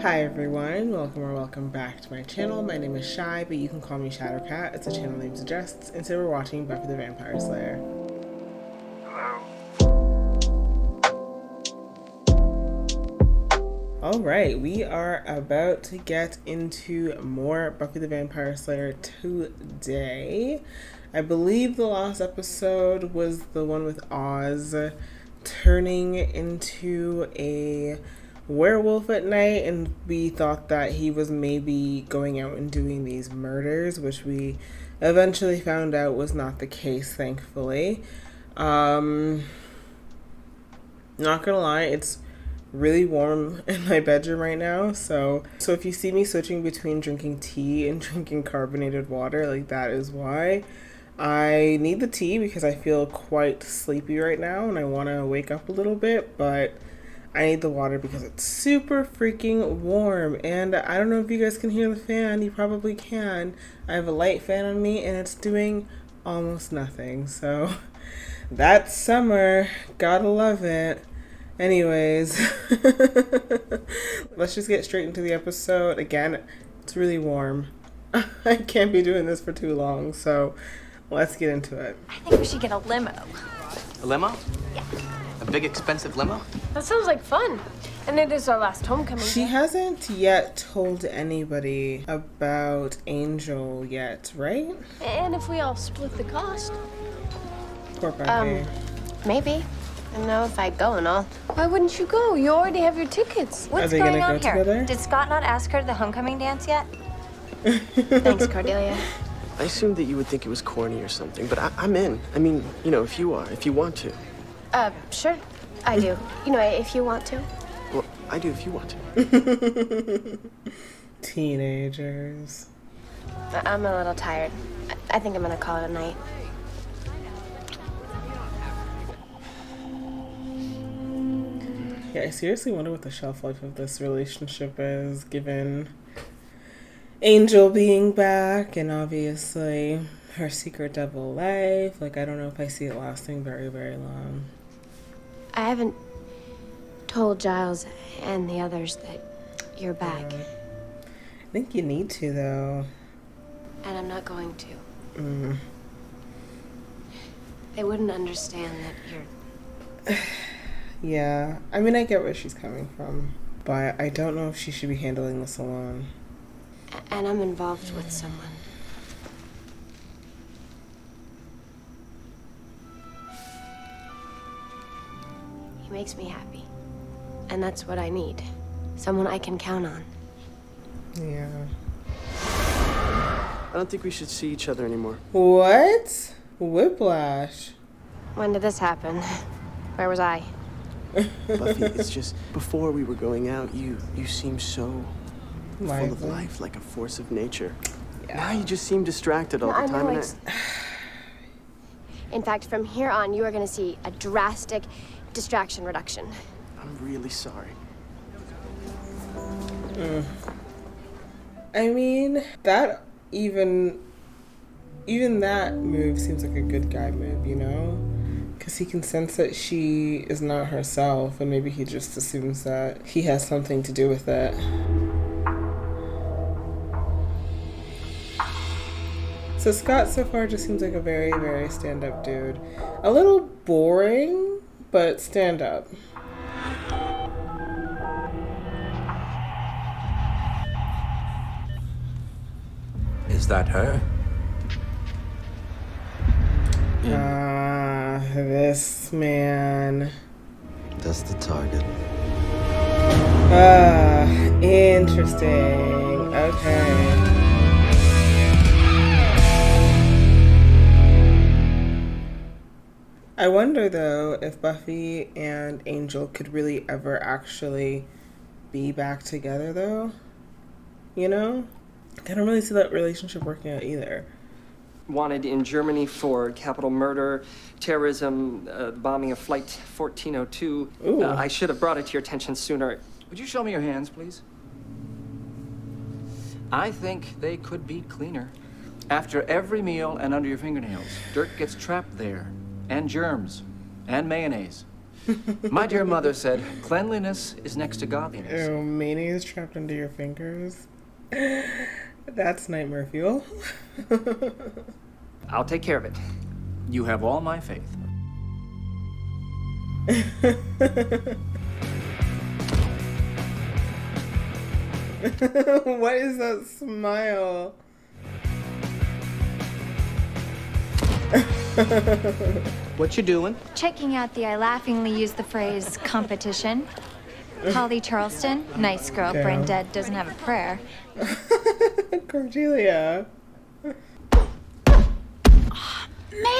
Hi everyone, welcome or welcome back to my channel. My name is Shy, but you can call me Shadowcat. It's a channel name suggests, and today we're watching Buffy the Vampire Slayer. Alright, we are about to get into more Buffy the Vampire Slayer today. I believe the last episode was the one with Oz turning into a werewolf at night, and we thought that he was maybe going out and doing these murders, which we eventually found out was not the case, thankfully. Not gonna lie, it's really warm in my bedroom right now, so if you see me switching between drinking tea and drinking carbonated water, like, that is why. I need the tea because I feel quite sleepy right now and I want to wake up a little bit, but I need the water because it's super freaking warm. And I don't know if you guys can hear the fan. You probably can. I have a light fan on me and it's doing almost nothing. So that's summer. Gotta love it. Anyways, let's just get straight into the episode. Again, it's really warm. I can't be doing this for too long, so let's get into it. I think we should get a limo. A limo? Yeah. A big expensive limo? That sounds like fun. And it is our last homecoming. She hasn't yet told anybody about Angel yet, right? And if we all split the cost. Poor Buffy. Maybe. I don't know if I'd go and all. Why wouldn't you go? You already have your tickets. Are What's they going gonna on go here? together? Did Scott not ask her to the homecoming dance yet? Thanks, Cordelia. I assumed that you would think it was corny or something, but I'm in. I mean, you know, if you want to. Sure. I do. You know, if you want to. Well, I do if you want to. Teenagers. I'm a little tired. I think I'm gonna call it a night. Yeah, I seriously wonder what the shelf life of this relationship is, given Angel being back and obviously her secret double life. Like, I don't know if I see it lasting very, very long. I haven't told Giles and the others that you're back. I think you need to, though. And I'm not going to. Mm. They wouldn't understand that you're... Yeah, I mean, I get where she's coming from, but I don't know if she should be handling this alone. And I'm involved with someone. He makes me happy. And that's what I need. Someone I can count on. Yeah. I don't think we should see each other anymore. What? Whiplash. When did this happen? Where was I? Buffy, it's just, before we were going out, you seemed so full of Lively. life, like a force of nature. Yeah. Now you just seem distracted all I the time. know, And In fact, from here on, you are going to see a drastic distraction reduction. I'm really sorry. I mean, that even that move seems like a good guy move, you know? Because he can sense that she is not herself, and maybe he just assumes that he has something to do with it. So Scott so far just seems like a very, very stand-up dude. A little boring, but stand-up. Is that her? This man. That's the target. Interesting. Okay. I wonder, though, if Buffy and Angel could really ever actually be back together, though. You know? I don't really see that relationship working out either. Wanted in Germany for capital murder, terrorism, bombing of Flight 1402. Ooh. I should have brought it to your attention sooner. Would you show me your hands, please? I think they could be cleaner. After every meal and under your fingernails, dirt gets trapped there, and germs, and mayonnaise. My dear mother said, cleanliness is next to godliness. Ew, mayonnaise trapped under your fingers. That's nightmare fuel. I'll take care of it. You have all my faith. What is that smile? What you doing? Checking out I laughingly use the phrase competition. Holly Charleston, nice girl, Damn. brain dead, doesn't have a prayer. Cordelia.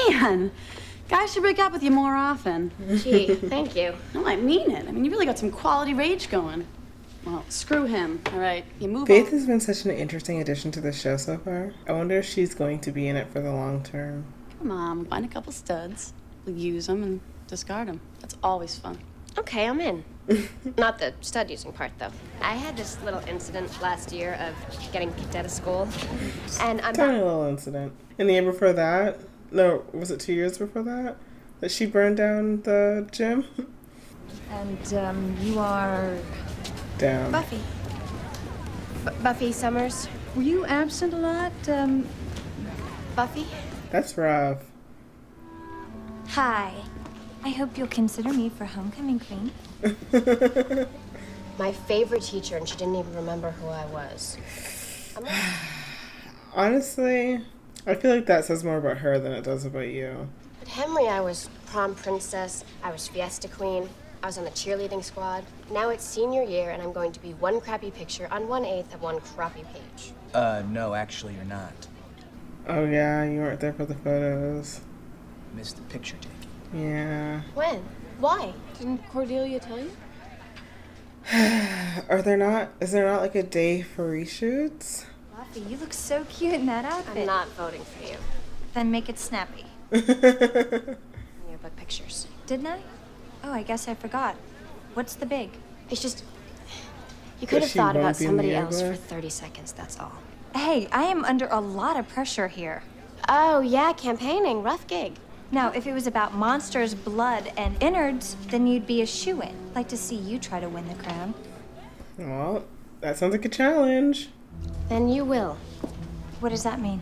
Man, guys should break up with you more often. Gee, thank you. No, I mean it. I mean, you really got some quality rage going. Well, screw him, all right? You move Faith on. has been such an interesting addition to the show so far. I wonder if she's going to be in it for the long term. Come on, find a couple studs. We'll use them and discard them. That's always fun. Okay, I'm in. Not the stud using part, though. I had this little incident last year of getting kicked out of school. And I'm Tiny little incident. And the year before that, no, was it 2 years before that? That she burned down the gym? And you are Damn. Buffy. Buffy Summers. were you absent a lot? Buffy? That's rough. Hi. I hope you'll consider me for homecoming queen. My favorite teacher, and she didn't even remember who I was. Honestly, I feel like that says more about her than it does about you. At Henry, I was prom princess, I was fiesta queen, I was on the cheerleading squad. Now it's senior year, and I'm going to be one crappy picture on 1/8 of one crappy page. No, actually, you're not. Oh yeah, you weren't there for the photos. Missed the picture taking. Yeah. When? Why? Didn't Cordelia tell you? Is there not like a day for reshoots? Buffy, you look so cute in that outfit. I'm not voting for you. Then make it snappy. Yearbook pictures. Didn't I? Oh, I guess I forgot. What's the big? It's just, you could have she thought won't about be in somebody the else for yearbook? 30 seconds, that's all. Hey, I am under a lot of pressure here. Oh, yeah, campaigning. Rough gig. Now, if it was about monsters, blood, and innards, then you'd be a shoo-in. Like to see you try to win the crown. Well, that sounds like a challenge. Then you will. What does that mean?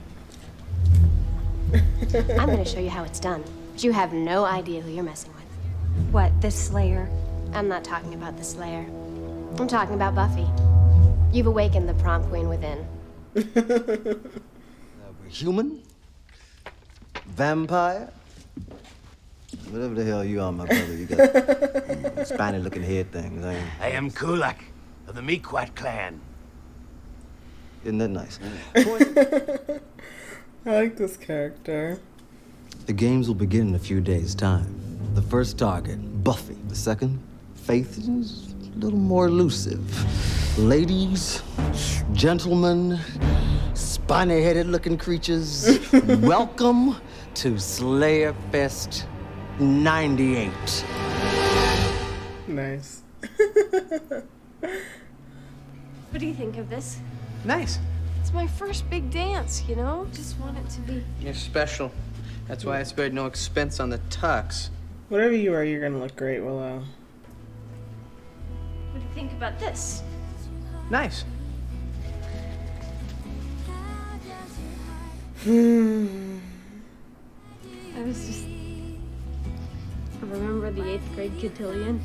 I'm going to show you how it's done. But you have no idea who you're messing with. What, the Slayer? I'm not talking about the Slayer. I'm talking about Buffy. You've awakened the prom queen within. We're human, vampire, whatever the hell you are, my brother. You got spiny-looking head things. I am Kulak of the Mequat clan. Isn't that nice? I like this character. The games will begin in a few days' time. The first target, Buffy. The second, Faith is a little more elusive. Ladies, gentlemen, spiny-headed looking creatures, welcome to Slayer Fest 98. Nice. What do you think of this? Nice. It's my first big dance, you know? Just want it to be. You're special. That's why I spared no expense on the tux. Whatever you are, you're gonna look great, Willow. What do you think about this? Nice. I was just. Remember the 8th grade cotillion?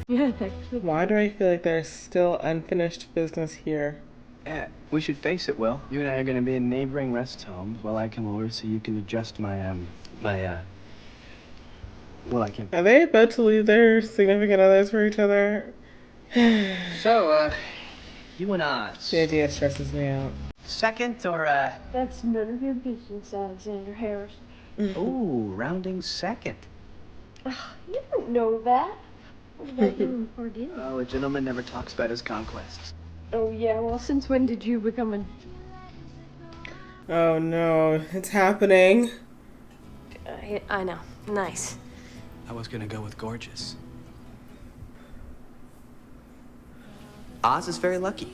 Yeah, that could. Why do I feel like there's still unfinished business here? Yeah, we should face it, Will. You and I are gonna be in neighboring rest homes while I come over so you can adjust my, well, I can. Are they about to leave their significant others for each other? So, you and Oz. The idea stresses me out. Second or, That's none of your business, Alexander Harris. ooh, rounding second. You don't know that. What about you and Cordelia? Oh, a gentleman never talks about his conquests. Oh, yeah, well, since when did you become a. Oh no, it's happening. I know. Nice. I was gonna go with gorgeous. Oz is very lucky.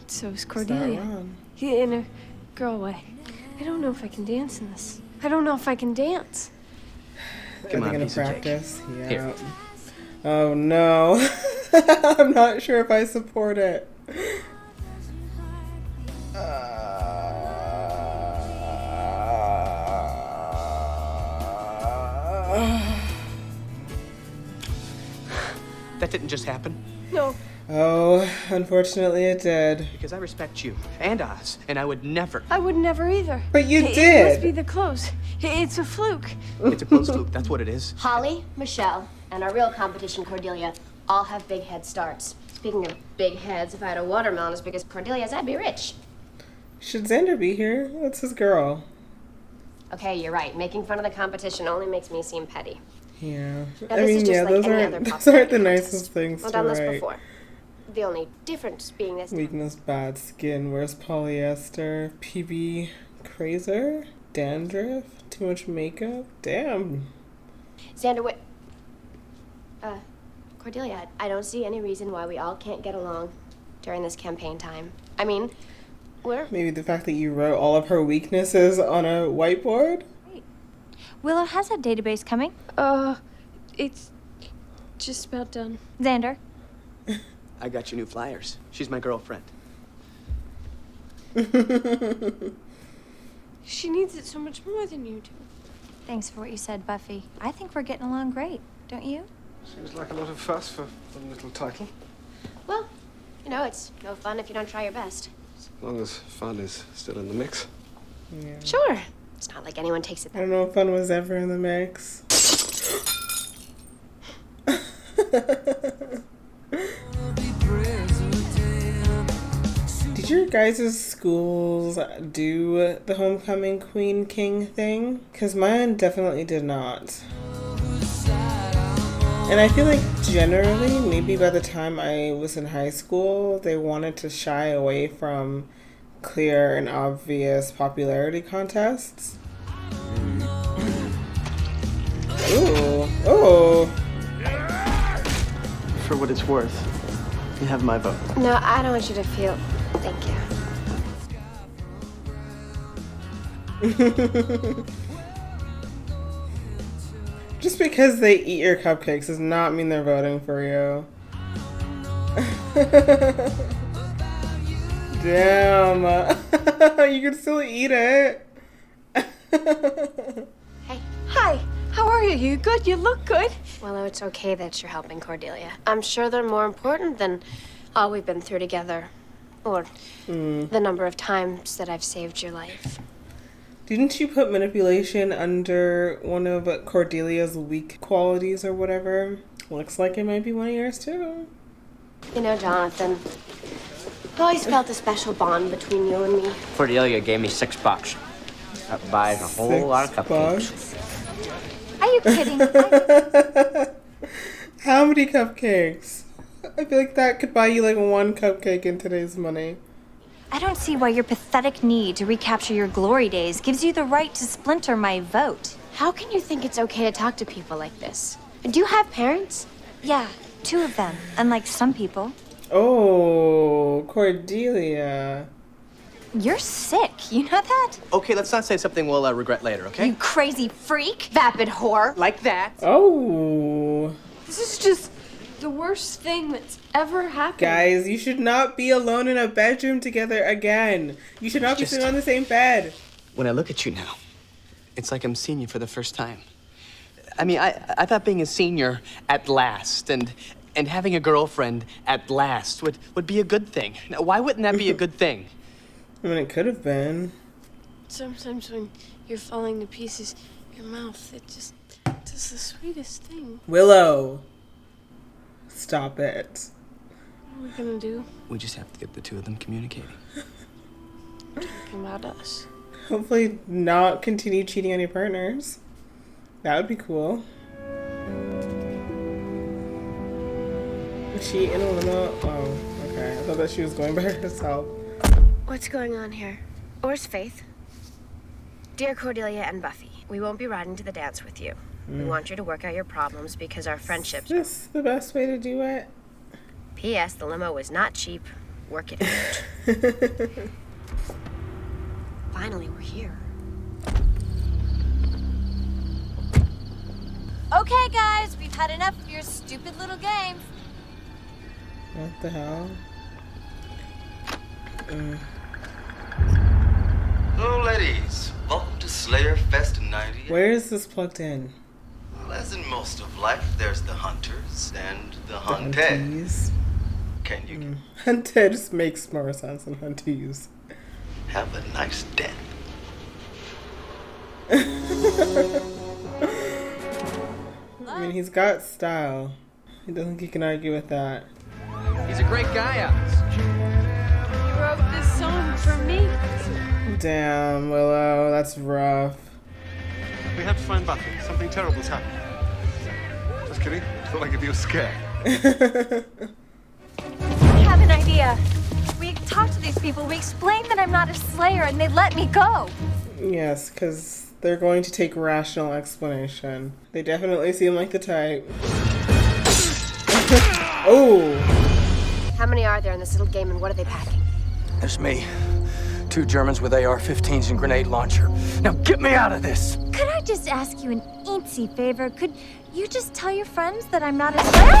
So is It's not Cordelia. wrong. Yeah, in a girl way. I don't know if I can dance in this. I don't know if I can dance. Come Are on, they gonna piece of cake. practice? Yeah. Here. Oh no. I'm not sure if I support it. That didn't just happen. No. Oh, unfortunately it did. Because I respect you and Oz, and I would never. I would never either. But you It did. must be the clothes. It's a fluke. It's a close loop. That's what it is. Holly, Michelle, and our real competition, Cordelia, all have big head starts. Speaking of big heads, if I had a watermelon as big as Cordelia's, I'd be rich. Should Xander be here? That's his girl. Okay, you're right. Making fun of the competition only makes me seem petty. Yeah. Now, I this mean, is just yeah, like those any aren't other those popularity aren't the contest. nicest things I've to done this write. before. The only difference being this. Weakness, bad skin, worse polyester, PB, crazer, dandruff, too much makeup. Damn. Xander, wait. Cordelia, I don't see any reason why we all can't get along during this campaign time. I mean, we're. Maybe the fact that you wrote all of her weaknesses on a whiteboard? Willow has a database coming. It's just about done. Xander. I got you new flyers. She's my girlfriend. She needs it so much more than you do. Thanks for what you said, Buffy. I think we're getting along great, don't you? Seems like a lot of fuss for one little title. Well, you know, it's no fun if you don't try your best. As long as fun is still in the mix. Yeah. Sure. It's not like anyone takes it I don't know if fun was ever in the mix. Did your guys' schools do the homecoming queen king thing? Because mine definitely did not. And I feel like generally, maybe by the time I was in high school, they wanted to shy away from clear and obvious popularity contests. Ooh. Oh. For what it's worth, you have my vote. No, I don't want you to feel. Thank you. Just because they eat your cupcakes does not mean they're voting for you. Damn. You can still eat it. Hey. Hi. How are you? You good? You look good. Well, it's okay that you're helping Cordelia. I'm sure they're more important than all we've been through together. Or the number of times that I've saved your life. Didn't you put manipulation under one of Cordelia's weak qualities or whatever? Looks like it might be one of yours too. You know, Jonathan, I've always felt a special bond between you and me. Cordelia gave me $6. That buys a whole lot of cupcakes. Are you kidding? How many cupcakes? I feel like that could buy you like one cupcake in today's money. I don't see why your pathetic need to recapture your glory days gives you the right to splinter my vote. How can you think it's okay to talk to people like this? Do you have parents? Yeah, 2 of them, unlike some people. Oh, Cordelia. You're sick, you know that? Okay, let's not say something we'll regret later, okay? You crazy freak. Vapid whore. Like that. Oh. This is just the worst thing that's ever happened. Guys, you should not be alone in a bedroom together again. You should not be sitting on the same bed. When I look at you now, it's like I'm seeing you for the first time. I mean, I thought being a senior at last and having a girlfriend at last would be a good thing. Now, why wouldn't that be a good thing? I mean, it could have been. Sometimes when you're falling to pieces, your mouth, it just does the sweetest thing. Willow. Stop it. What are we gonna do? We just have to get the 2 of them communicating. Talking about us. Hopefully not continue cheating on your partners. That would be cool. Is she in a limo? Oh, okay. I thought that she was going by herself. What's going on here? Where's Faith? Dear Cordelia and Buffy, we won't be riding to the dance with you. We want you to work out your problems because our friendships. Is this the best way to do it? P.S. The limo was not cheap. Work it out. Finally, we're here. Okay, guys, we've had enough of your stupid little games. What the hell? Hello, ladies. Welcome to Slayer Fest 98. Where is this plugged in? Well, as in most of life, there's the hunters and the hunted. Hunties. Can you Hunted just makes more sense than hunties. have a nice death? I mean, he's got style. I don't think you can argue with that. He's a great guy, Alex. You wrote this song for me. Damn, Willow, that's rough. We have to find Buffy. Something terrible's happened. Just kidding. Thought I'd give you a scare. I have an idea. We talked to these people, we explained that I'm not a Slayer, and they let me go. Yes, because they're going to take rational explanation. They definitely seem like the type. Oh! How many are there in this little game, and what are they packing? There's me. 2 Germans with AR-15s and grenade launcher. Now get me out of this! Could I just ask you an eensy favor? Could you just tell your friends that I'm not a Slayer?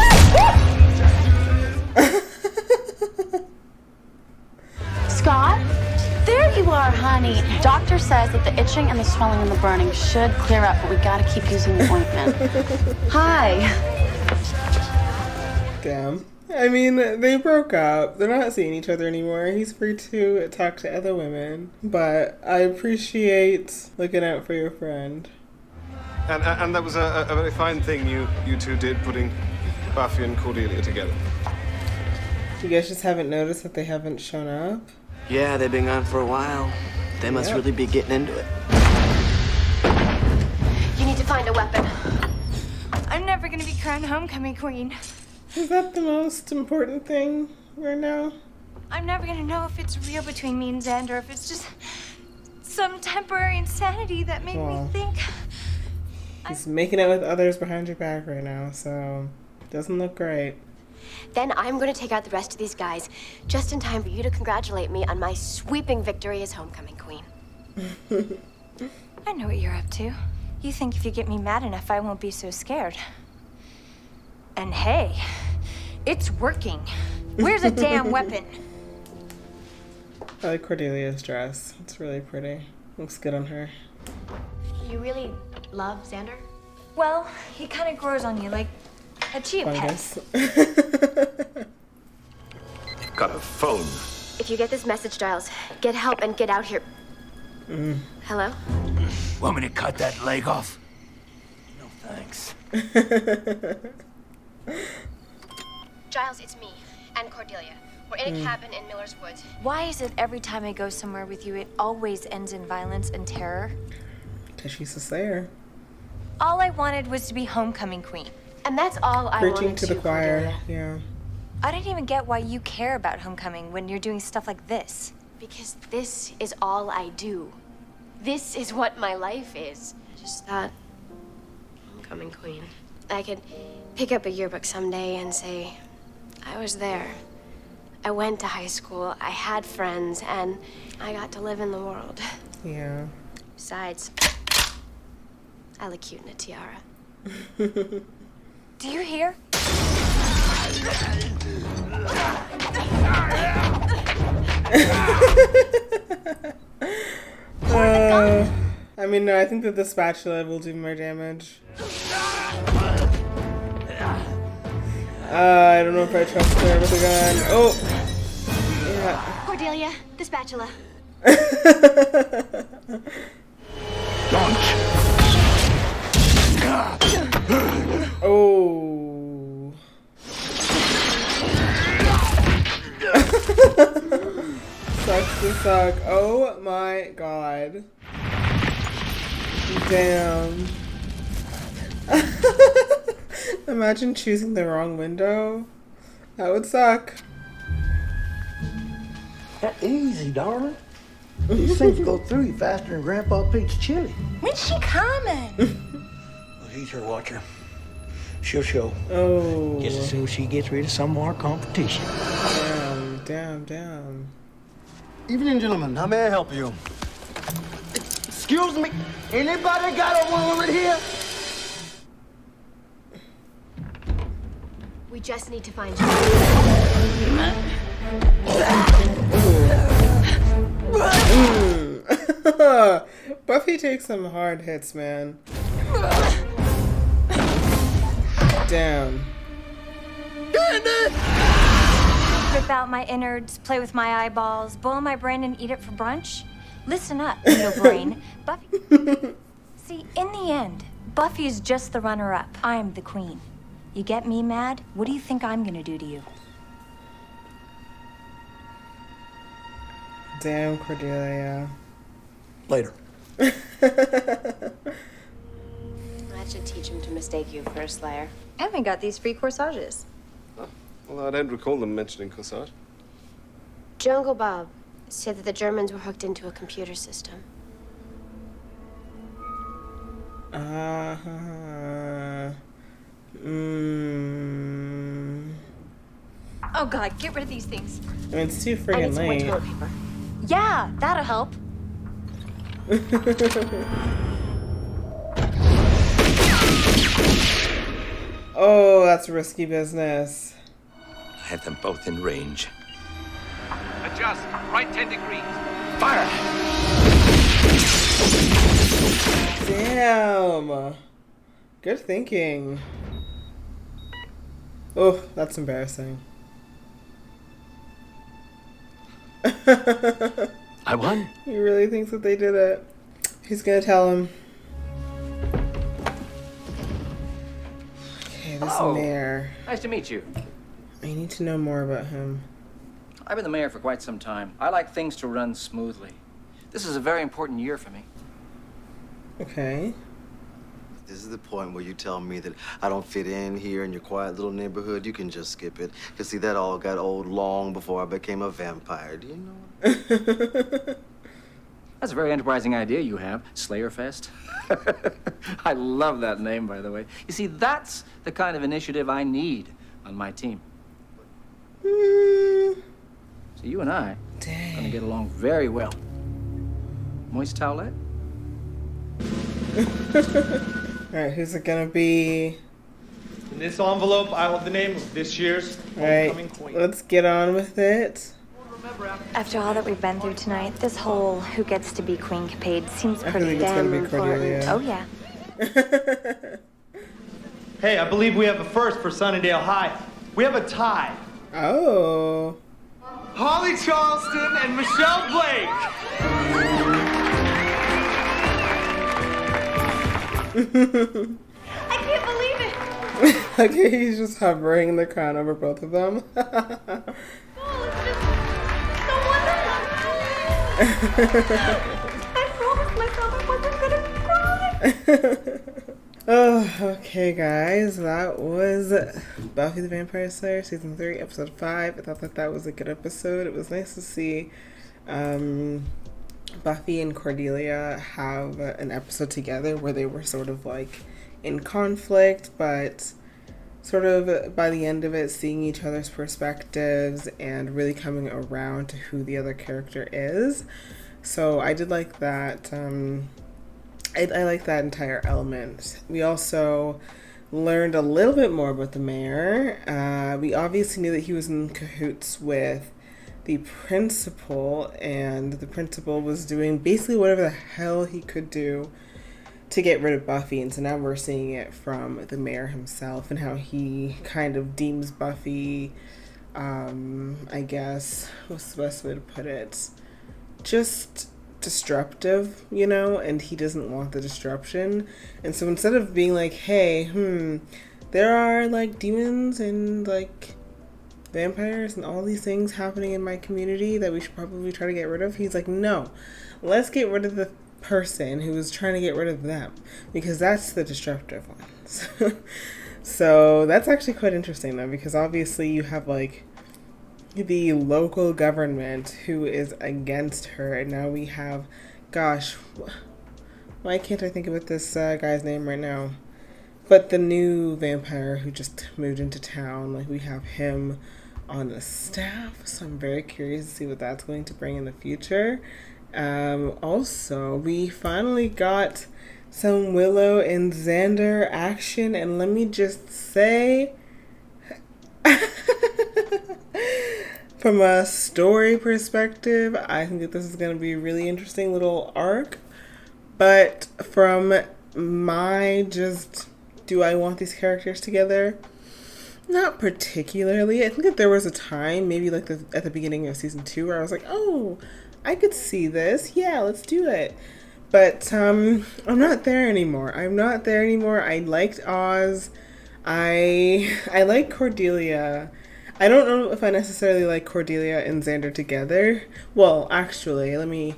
Scott? There you are, honey. Doctor says that the itching and the swelling and the burning should clear up, but we gotta keep using the ointment. Hi. Damn. I mean, they broke up. They're not seeing each other anymore. He's free to talk to other women. But I appreciate looking out for your friend. And that was a very fine thing you two did, putting Buffy and Cordelia together. You guys just haven't noticed that they haven't shown up? Yeah, they've been gone for a while. They must really be getting into it. You need to find a weapon. I'm never gonna be crowned homecoming queen. Is that the most important thing right now? I'm never gonna know if it's real between me and Xander, if it's just some temporary insanity that made me think. He's making out with others behind your back right now, so doesn't look great. Then I'm going to take out the rest of these guys just in time for you to congratulate me on my sweeping victory as homecoming queen. I know what you're up to. You think if you get me mad enough, I won't be so scared. And hey, it's working. Where's a damn weapon? I like Cordelia's dress. It's really pretty. Looks good on her. You really love Xander? Well, he kind of grows on you like a chia pet. Got a phone. If you get this message, Giles, get help and get out here. Hello? Want me to cut that leg off? No thanks. Giles, it's me and Cordelia. We're in a cabin in Miller's Woods. Why is it every time I go somewhere with you, it always ends in violence and terror? Because she's a Slayer. All I wanted was to be homecoming queen. And that's all I Preaching wanted to the choir, Cordelia. yeah. I don't even get why you care about homecoming when you're doing stuff like this. Because this is all I do. This is what my life is. I just thought, homecoming queen. I could pick up a yearbook someday and say, I was there. I went to high school, I had friends, and I got to live in the world. Yeah. Besides, I look cute in a tiara. Do you hear? I mean, no, I think that the spatula will do more damage. I don't know if I trust her with a gun. Oh! Yeah. Cordelia, the spatula. Oh. Sucks to suck. Oh my god. Damn. Imagine choosing the wrong window. That would suck. Easy, darling. These things go through you faster than Grandpa Pete's chili. When's she coming? Well, he's her watcher. She'll show. Oh. Just as soon as she gets rid of some of our competition. Damn. Evening, gentlemen. How may I help you? Excuse me. Anybody got a woman here? We just need to find Buffy takes some hard hits, man. Damn. Rip out my innards, play with my eyeballs, boil my brain and eat it for brunch? Listen up, little brain. Buffy. See, in the end, Buffy's just the runner-up. I'm the queen. You get me mad? What do you think I'm gonna do to you? Damn, Cordelia. Later. That should teach him to mistake you for a slayer. And we got these free corsages. Well, I don't recall them mentioning corsage. Jungle Bob said that the Germans were hooked into a computer system. Oh God, get rid of these things. I mean, it's too I friggin' need some more late. toilet paper. Yeah, that'll help. Oh, that's risky business. I have them both in range. Adjust. Right 10 degrees. Fire! Damn. Good thinking. Oh, that's embarrassing. I won. He really thinks that they did it. He's gonna tell him. Okay, this Hello. mayor. Nice to meet you. I need to know more about him. I've been the mayor for quite some time. I like things to run smoothly. This is a very important year for me. Okay. This is the point where you tell me that I don't fit in here in your quiet little neighborhood. You can just skip it. Because, see, that all got old long before I became a vampire. Do you know? That's a very enterprising idea you have, Slayerfest. I love that name, by the way. You see, that's the kind of initiative I need on my team. So you and I are gonna get along very well. Moist towelette? Alright, who's it gonna be? In this envelope, I will have the name of this year's Alright, homecoming queen. let's get on with it. After all that we've been through tonight, this whole who gets to be queen capade seems I pretty think it's damn gonna be Cordelia. important. Oh yeah. Hey, I believe we have a first for Sunnydale High. We have a tie. Oh. Holly Charleston and Michelle Blake. I can't believe it. Okay, he's just hovering the crown over both of them. I promised myself I wasn't gonna cry. Oh, okay, guys. That was Buffy the Vampire Slayer, Season 3, Episode 5. I thought that was a good episode. It was nice to see Buffy and Cordelia have an episode together where they were sort of like in conflict, but sort of by the end of it seeing each other's perspectives and really coming around to who the other character is. So I did like that. I like that entire element. We also learned a little bit more about the mayor. We obviously knew that he was in cahoots with the principal, and the principal was doing basically whatever the hell he could do to get rid of Buffy. And so now we're seeing it from the mayor himself and how he kind of deems Buffy, I guess, what's the best way to put it? Just disruptive, you know, and he doesn't want the disruption. And so instead of being like, hey, there are like demons and like vampires and all these things happening in my community that we should probably try to get rid of, he's like, no, let's get rid of the person who was trying to get rid of them, because that's the disruptive ones. So that's actually quite interesting though, because obviously you have like the local government who is against her, and now we have, gosh, why can't I think about this guy's name right now? But the new vampire who just moved into town, like we have him on the staff, so I'm very curious to see what that's going to bring in the future. Also, we finally got some Willow and Xander action, and let me just say, From a story perspective, I think that this is going to be a really interesting little arc. But from my just, do I want these characters together? Not particularly. I think that there was a time, maybe like at the beginning of season 2, where I was like, oh, I could see this. Yeah, let's do it. But I'm not there anymore. I'm not there anymore. I liked Oz. I like Cordelia. I don't know if I necessarily like Cordelia and Xander together. Well, actually, let me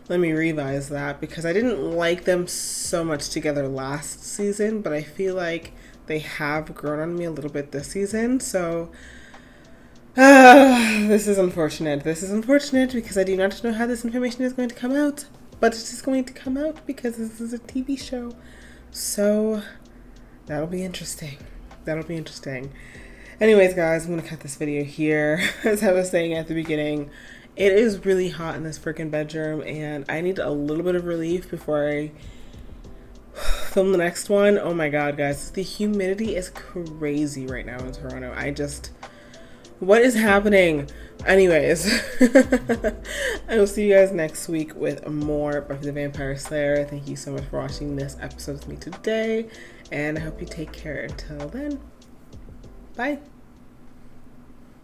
revise that, because I didn't like them so much together last season, but I feel like they have grown on me a little bit this season. So this is unfortunate. This is unfortunate because I do not know how this information is going to come out, but it is going to come out because this is a TV show. So that'll be interesting. That'll be interesting. Anyways, guys, I'm going to cut this video here. As I was saying at the beginning, it is really hot in this freaking bedroom, and I need a little bit of relief before I film the next one. Oh my god, guys. The humidity is crazy right now in Toronto. What is happening? Anyways, I will see you guys next week with more Buffy the Vampire Slayer. Thank you so much for watching this episode with me today, and I hope you take care until then. Bye.